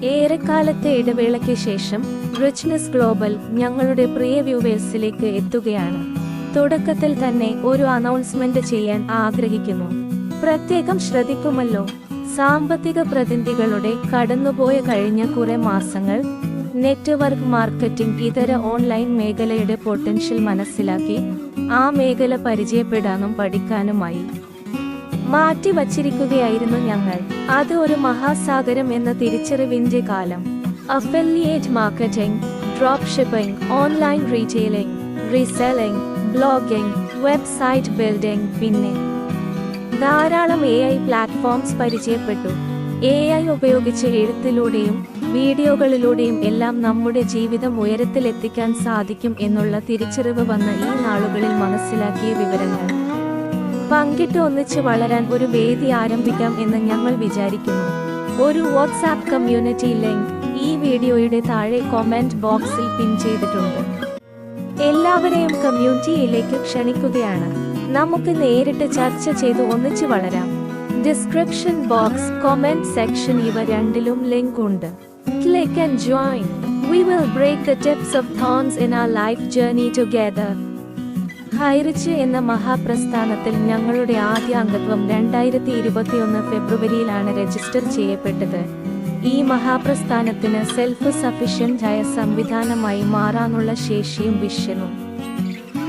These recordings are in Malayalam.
ഏറെക്കാലത്തെ ഇടവേളയ്ക്ക് ശേഷം റിച്ച്നെസ് ഗ്ലോബൽ ഞങ്ങളുടെ പ്രിയ വ്യൂവേഴ്സിലേക്ക് എത്തുകയാണ്. തുടക്കത്തിൽ തന്നെ ഒരു അനൗൺസ്മെന്റ് ചെയ്യാൻ ആഗ്രഹിക്കുന്നു. പ്രത്യേകം ശ്രദ്ധിക്കുമല്ലോ, സാമ്പത്തിക പ്രതിനിധികളുടെ കടന്നുപോയ കഴിഞ്ഞ കുറെ മാസങ്ങൾ നെറ്റ്വർക്ക് മാർക്കറ്റിംഗ് ഇതര ഓൺലൈൻ മേഖലയുടെ പൊട്ടൻഷ്യൽ മനസ്സിലാക്കി ആ മേഖല പരിചയപ്പെടാനും പഠിക്കാനുമായി മാറ്റിവച്ചിരിക്കുകയായിരുന്നു ഞങ്ങൾ. അത് ഒരു മഹാസാഗരം എന്ന തിരിച്ചറിവിന്റെ കാലം. Affiliate marketing, drop shipping, online retailing, reselling, blogging, website building, പിന്നെ ധാരാളം AI പ്ലാറ്റ്ഫോംസ് പരിചയപ്പെട്ടു. AI ഉപയോഗിച്ച് എഴുത്തിലൂടെയും വീഡിയോകളിലൂടെയും എല്ലാം നമ്മുടെ ജീവിതം ഉയരത്തിലെത്തിക്കാൻ സാധിക്കും എന്നുള്ള തിരിച്ചറിവ് വന്ന ഈ നാളുകളിൽ മനസ്സിലാക്കിയ വിവരങ്ങൾ പങ്കിട്ട് ഒന്നിച്ച് വളരാൻ ഒരു വേദി ആരംഭിക്കാം എന്ന് ഞങ്ങൾ വിചാരിക്കുന്നു. ഒരു വാട്സാപ്പ് കമ്മ്യൂണിറ്റി ലിങ്ക് ഈ വീഡിയോയുടെ താഴെ കമന്റ് ബോക്സിൽ പിൻ ചെയ്തിട്ടുണ്ട്. എല്ലാവരെയും കമ്മ്യൂണിറ്റിയിലേക്ക് ക്ഷണിക്കുകയാണ്. നമുക്ക് നേരിട്ട് ചർച്ച ചെയ്ത് ഒന്നിച്ച് വളരാം. ഡിസ്ക്രിപ്ഷൻ ബോക്സ്, കമന്റ് സെക്ഷൻ ഇവ രണ്ടിലും ലിങ്ക് ഉണ്ട്. Click and join. We will break the tips of thorns in our life journey together. Highrich എന്ന മഹാപ്രസ്ഥാനത്തിൽ ഞങ്ങളുടെ ആദ്യ അംഗത്വം 2021 ഫെബ്രുവരിയിലാണ് രജിസ്റ്റർ ചെയ്യപ്പെട്ടത്. ഈ മഹാപ്രസ്ഥാനത്തിന് സെൽഫ് സഫിഷ്യന്റ് ആയ സംവിധാനമായി മാറാനുള്ള ശേഷിയും വിഷനും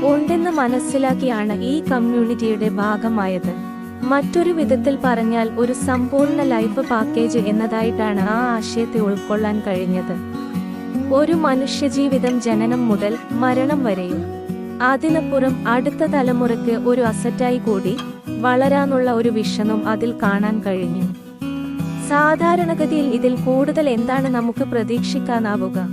ഉണ്ടെന്ന് മനസ്സിലാക്കിയാണ് ഈ കമ്മ്യൂണിറ്റിയുടെ ഭാഗമായത്. മറ്റൊരു വിധത്തിൽ പറഞ്ഞാൽ ഒരു സമ്പൂർണ്ണ ലൈഫ് പാക്കേജ് എന്നതായിട്ടാണ് ആ ആശയത്തെ ഉൾക്കൊള്ളാൻ കഴിഞ്ഞത്. ഒരു മനുഷ്യജീവിതം ജനനം മുതൽ മരണം വരെയും അതിനപ്പുറം അടുത്ത തലമുറയ്ക്ക് ഒരു അസറ്റായി കൂടി വളരാനുള്ള ഒരു വിഷനും അതിൽ കാണാൻ കഴിഞ്ഞു. സാധാരണഗതിയിൽ ഇതിൽ കൂടുതൽ എന്താണ് നമുക്ക് പ്രതീക്ഷിക്കാനാവുക?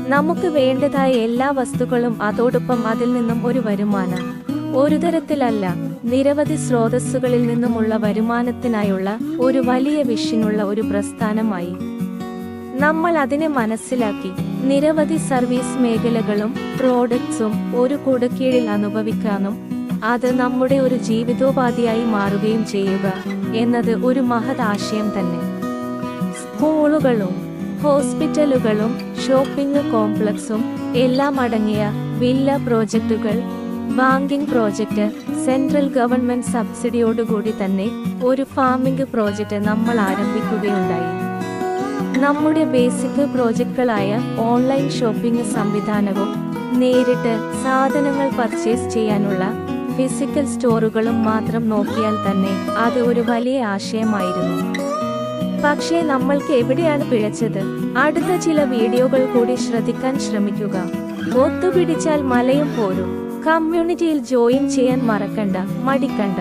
നമുക്ക് വേണ്ടതായ എല്ലാ വസ്തുക്കളും, അതോടൊപ്പം അതിൽ നിന്നും ഒരു വരുമാനം. ഒരു തരത്തിലല്ല, നിരവധി സ്രോതസ്സുകളിൽ നിന്നുമുള്ള വരുമാനത്തിനായുള്ള ഒരു വലിയ വിഷനുള്ള ഒരു പ്രസ്ഥാനമായി നമ്മൾ അതിനെ മനസ്സിലാക്കി. നിരവധി സർവീസ് മേഖലകളും പ്രോഡക്ട്സും ഒരു കുടക്കീഴിൽ അനുഭവിക്കാനും അത് നമ്മുടെ ഒരു ജീവിതോപാധിയായി മാറുകയും ചെയ്യുക എന്നത് ഒരു മഹത് ആശയം തന്നെ. സ്കൂളുകളും ഹോസ്പിറ്റലുകളും ഷോപ്പിംഗ് കോംപ്ലക്സും എല്ലാം അടങ്ങിയ വില്ല പ്രോജക്റ്റുകൾ, ബാങ്കിംഗ് പ്രോജക്റ്റ്, സെൻട്രൽ ഗവൺമെന്റ് സബ്സിഡിയോടുകൂടി തന്നെ ഒരു ഫാമിംഗ് പ്രോജക്റ്റ് നമ്മൾ ആരംഭിക്കുകയുണ്ടായി. നമ്മുടെ ബേസിക് പ്രോജക്റ്റുകളായ ഓൺലൈൻ ഷോപ്പിംഗ് സംവിധാനവും നേരിട്ട് സാധനങ്ങൾ പർച്ചേസ് ചെയ്യാനുള്ള ഫിസിക്കൽ സ്റ്റോറുകളും മാത്രം നോക്കിയാൽ തന്നെ അത് ഒരു വലിയ ആശയമായിരുന്നു. പക്ഷേ നമ്മൾക്ക് എവിടെയാണ് പിഴച്ചത്? അടുത്ത ചില വീഡിയോകൾ കൂടി ശ്രദ്ധിക്കാൻ ശ്രമിക്കുക. ഒത്തുപിടിച്ചാൽ മലയും പോരും. കമ്മ്യൂണിറ്റിയിൽ ജോയിൻ ചെയ്യാൻ മറക്കണ്ട, മടിക്കണ്ട.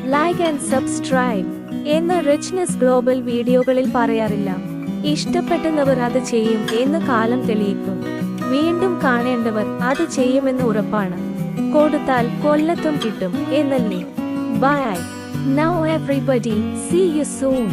ലൈക്ക് ആൻഡ് സബ്സ്ക്രൈബ് എന്ന് റിച്ച്നെസ് ഗ്ലോബൽ വീഡിയോകളിൽ പറയാറില്ല. ഇഷ്ടപ്പെടുന്നവർ അത് ചെയ്യും എന്ന് കാലം തെളിയിക്കും. വീണ്ടും കാണേണ്ടവർ അത് ചെയ്യുമെന്ന് ഉറപ്പാണ്. കൊടുത്താൽ കൊല്ലത്തും കിട്ടും എന്നല്ലേ? By. Now everybody, see you soon.